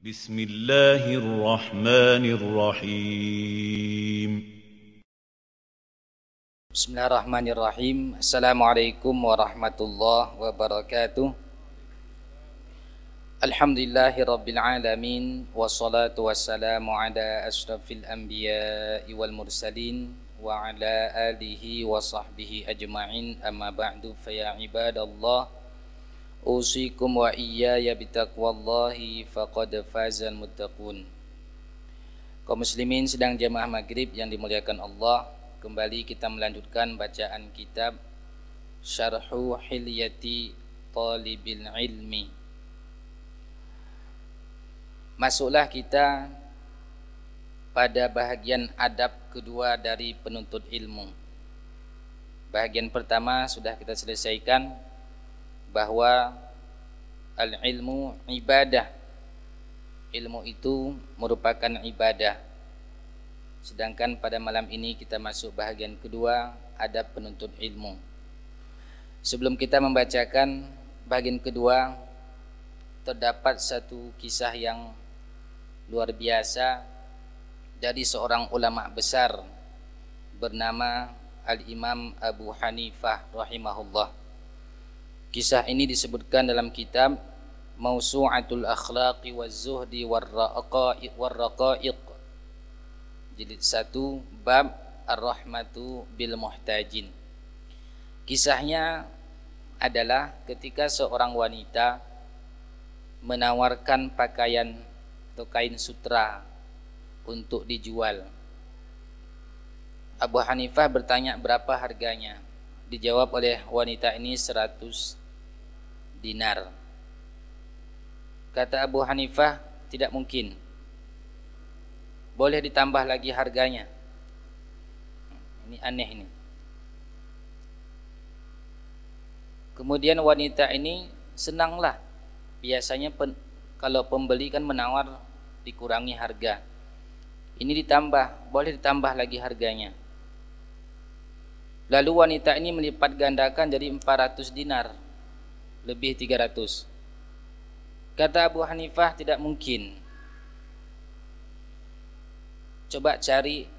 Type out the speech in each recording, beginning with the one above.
Bismillahirrahmanirrahim. Bismillahirrahmanirrahim. Assalamualaikum warahmatullahi wabarakatuh. Alhamdulillahirabbil alamin wassalatu wassalamu ala asyrafil anbiya'i wal mursalin wa ala alihi wa sahbihi ajma'in. Amma ba'du, fa ya ibadallah, usikum wa iyaya bitaqwallahi faqad fazal muttaqun. Kaum muslimin sedang jamaah maghrib yang dimuliakan Allah, kembali kita melanjutkan bacaan kitab Syarhu Hilyati Talibil Ilmi. Masuklah kita pada bahagian adab kedua dari penuntut ilmu. Bahagian pertama sudah kita selesaikan, bahwa al-ilmu ibadah. Ilmu itu merupakan ibadah. Sedangkan pada malam ini kita masuk bahagian kedua, adab penuntut ilmu. Sebelum kita membacakan bahagian kedua, terdapat satu kisah yang luar biasa dari seorang ulama besar bernama Al-Imam Abu Hanifah rahimahullah. Kisah ini disebutkan dalam kitab Mausu'atul Akhlaqi waz-Zuhdi war-Raqa'iq, jilid 1, bab Ar-Rahmatu bil Muhtajin. Kisahnya adalah ketika seorang wanita menawarkan pakaian atau kain sutra untuk dijual. Abu Hanifah bertanya berapa harganya. Dijawab oleh wanita ini 100 dinar. Kata Abu Hanifah, tidak mungkin, boleh ditambah lagi harganya. Ini aneh ini. Kemudian wanita ini senanglah. Biasanya kalau pembeli kan menawar dikurangi harga. Ini ditambah, boleh ditambah lagi harganya. Lalu wanita ini melipat gandakan jadi 400 dinar, lebih 300. Kata Abu Hanifah, tidak mungkin. Coba cari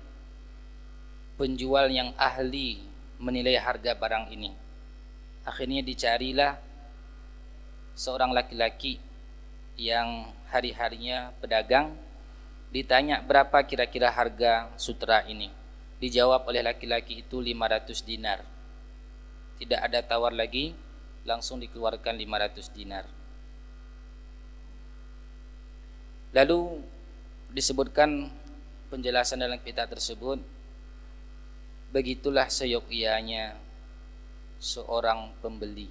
penjual yang ahli menilai harga barang ini. Akhirnya dicarilah seorang laki-laki yang hari-harinya pedagang. Ditanya berapa kira-kira harga sutra ini. Dijawab oleh laki-laki itu 500 dinar. Tidak ada tawar lagi, langsung dikeluarkan 500 dinar. Lalu disebutkan penjelasan dalam kitab tersebut, begitulah seyogyanya seorang pembeli.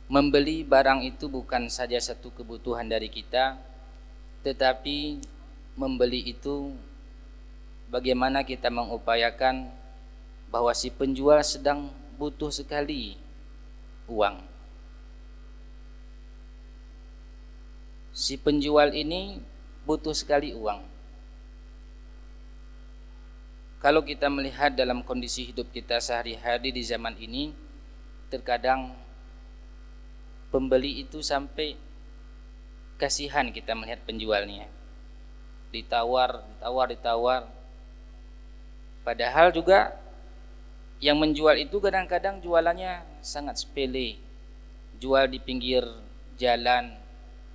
Membeli barang itu bukan saja satu kebutuhan dari kita, tetapi membeli itu bagaimana kita mengupayakan bahwa si penjual sedang butuh sekali uang. Si penjual ini butuh sekali uang. Kalau kita melihat dalam kondisi hidup kita sehari-hari di zaman ini, terkadang pembeli itu sampai kasihan kita melihat penjualnya. Ditawar. Padahal juga yang menjual itu kadang-kadang jualannya sangat sepele. Jual di pinggir jalan,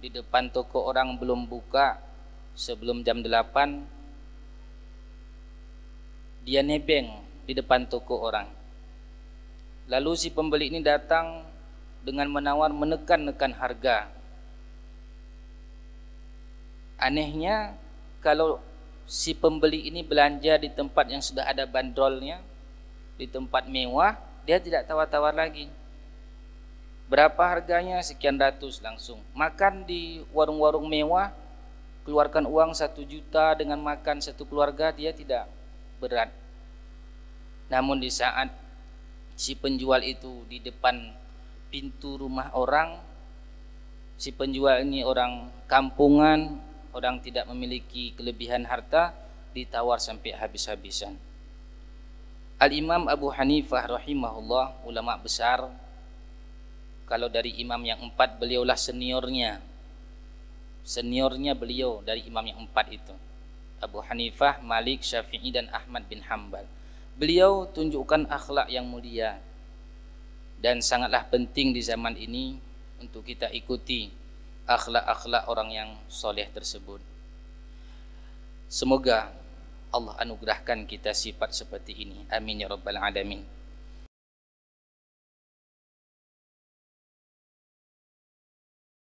di depan toko orang belum buka, sebelum jam 8 dia nebeng di depan toko orang. Lalu si pembeli ini datang dengan menawar, menekan-nekan harga. Anehnya, kalau si pembeli ini belanja di tempat yang sudah ada bandrolnya, di tempat mewah, dia tidak tawar-tawar lagi. Berapa harganya? Sekian ratus langsung. Makan di warung-warung mewah, keluarkan uang 1 juta dengan makan satu keluarga, dia tidak berat. Namun di saat si penjual itu di depan pintu rumah orang, si penjual ini orang kampungan, orang tidak memiliki kelebihan harta, ditawar sampai habis-habisan. Al-Imam Abu Hanifah rahimahullah, ulama besar. Kalau dari imam yang 4, beliaulah seniornya. seniornya beliau dari imam yang 4 itu, Abu Hanifah, Malik, Syafi'i dan Ahmad bin Hanbal. Beliau tunjukkan akhlak yang mulia, dan sangatlah penting di zaman ini untuk kita ikuti akhlak-akhlak orang yang soleh tersebut. Semoga Allah anugerahkan kita sifat seperti ini. Amin ya rabbal alamin.